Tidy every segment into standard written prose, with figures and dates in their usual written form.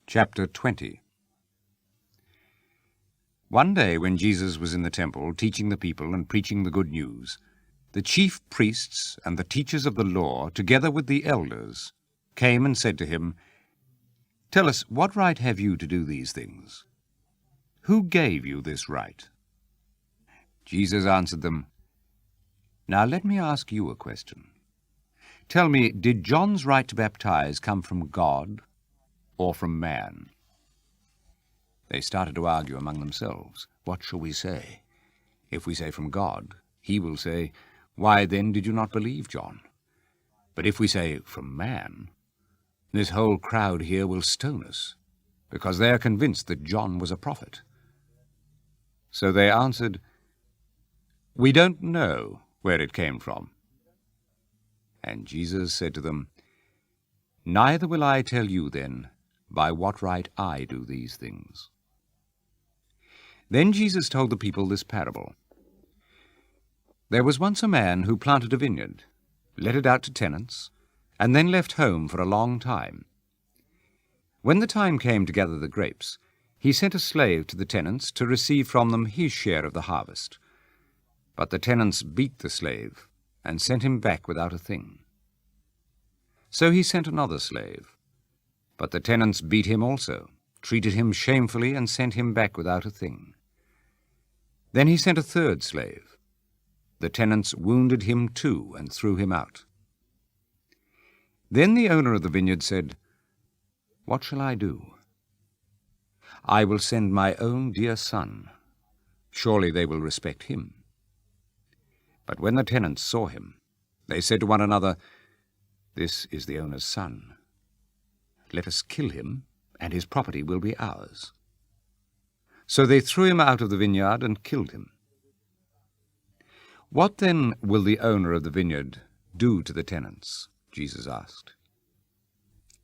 Chapter 20. One day when Jesus was in the temple teaching the people and preaching the good news, the chief priests and the teachers of the law, together with the elders, came and said to him, "Tell us, what right have you to do these things? Who gave you this right?" Jesus answered them, "Now let me ask you a question. Tell me, did John's right to baptize come from God or from man?" They started to argue among themselves. "What shall we say? If we say from God, he will say, 'Why then did you not believe John?' But if we say from man, this whole crowd here will stone us, because they are convinced that John was a prophet." So they answered, "We don't know where it came from." And Jesus said to them, "Neither will I tell you then by what right I do these things." Then Jesus told the people this parable. There was once a man who planted a vineyard, let it out to tenants, and then left home for a long time. When the time came to gather the grapes, he sent a slave to the tenants to receive from them his share of the harvest. But the tenants beat the slave and sent him back without a thing. So he sent another slave. But the tenants beat him also, treated him shamefully, and sent him back without a thing. Then he sent a third slave. The tenants wounded him too and threw him out. Then the owner of the vineyard said, "What shall I do? I will send my own dear son. Surely they will respect him." But when the tenants saw him, they said to one another, "This is the owner's son. Let us kill him, and his property will be ours." So they threw him out of the vineyard and killed him. "What then will the owner of the vineyard do to the tenants?" Jesus asked.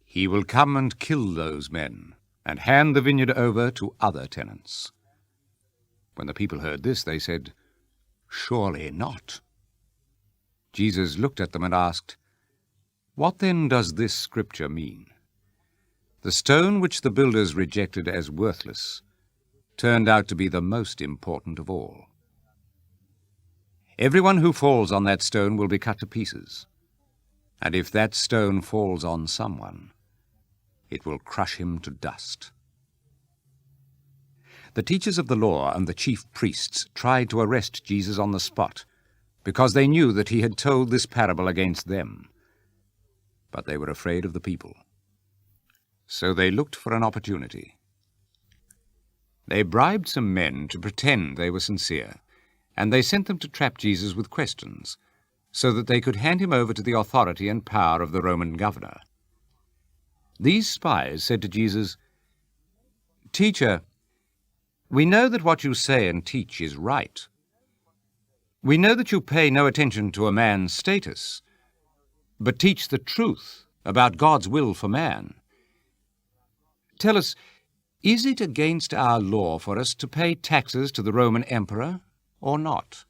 "He will come and kill those men, and hand the vineyard over to other tenants." When the people heard this, they said, "Surely not." Jesus looked at them and asked, "What then does this scripture mean? The stone which the builders rejected as worthless turned out to be the most important of all. Everyone who falls on that stone will be cut to pieces, and if that stone falls on someone, it will crush him to dust." The teachers of the law and the chief priests tried to arrest Jesus on the spot, because they knew that he had told this parable against them. But they were afraid of the people. So they looked for an opportunity. They bribed some men to pretend they were sincere, and they sent them to trap Jesus with questions, so that they could hand him over to the authority and power of the Roman governor. These spies said to Jesus, "Teacher, we know that what you say and teach is right. We know that you pay no attention to a man's status, but teach the truth about God's will for man. Tell us, is it against our law for us to pay taxes to the Roman emperor or not?"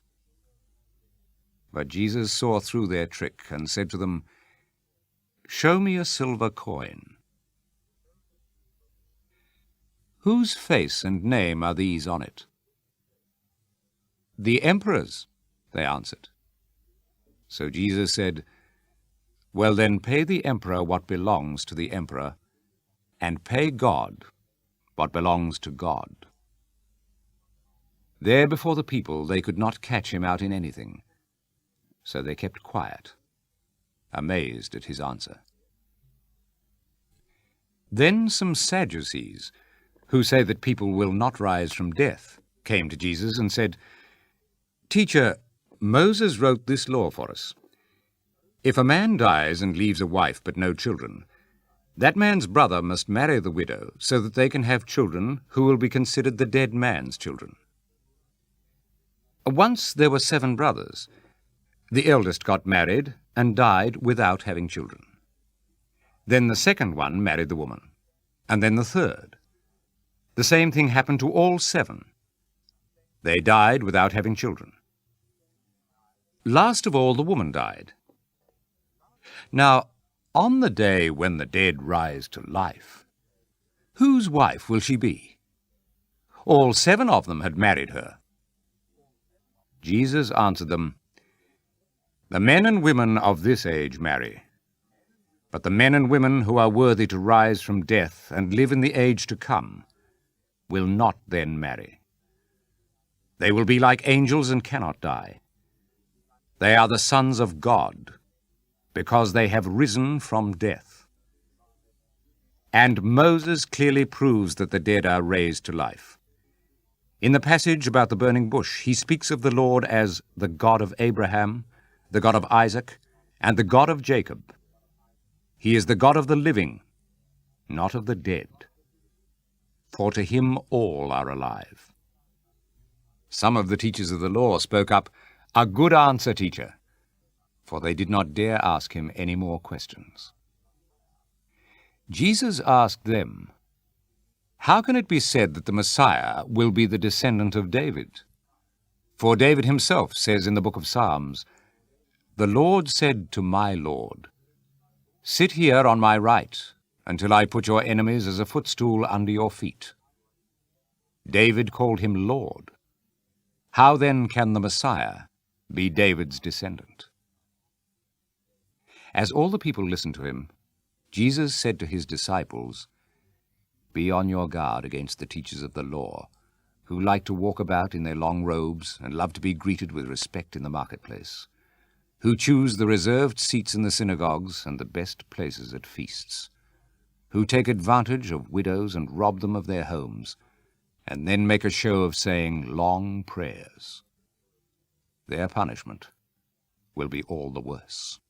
But Jesus saw through their trick and said to them, "Show me a silver coin." "Whose face and name are these on it?" "The emperor's," they answered. So Jesus said, "Well then, pay the emperor what belongs to the emperor, and pay God what belongs to God." There before the people they could not catch him out in anything, so they kept quiet, amazed at his answer. Then some Sadducees, who say that people will not rise from death, came to Jesus and said, "Teacher, Moses wrote this law for us. If a man dies and leaves a wife but no children, that man's brother must marry the widow so that they can have children who will be considered the dead man's children. Once there were 7 brothers. The eldest got married and died without having children. Then the second one married the woman, and then the third. The same thing happened to all 7. They died without having children. Last of all, the woman died. Now, on the day when the dead rise to life, who whose wife will she be? All 7 of them had married her. Jesus answered them, The men and women of this age marry, but the men and women who are worthy to rise from death and live in the age to come will not then marry. They will be like angels and cannot die. They are the sons of God, because they have risen from death. And Moses clearly proves that the dead are raised to life. In the passage about the burning bush, he speaks of the Lord as the God of Abraham, the God of Isaac, and the God of Jacob. He is the God of the living, not of the dead. For to him all are alive. Some of the teachers of the law spoke up, A good answer, teacher, for they did not dare ask him any more questions. Jesus asked them, How can it be said that the Messiah will be the descendant of David? For David himself says in the book of Psalms, The Lord said to my Lord, Sit here on my right, until I put your enemies as a footstool under your feet. David called him Lord. How then can the Messiah be David's descendant? As all the people listened to him, Jesus said to his disciples, Be on your guard against the teachers of the law, who like to walk about in their long robes and love to be greeted with respect in the marketplace, who choose the reserved seats in the synagogues and the best places at feasts, who take advantage of widows and rob them of their homes, and then make a show of saying long prayers. Their punishment will be all the worse.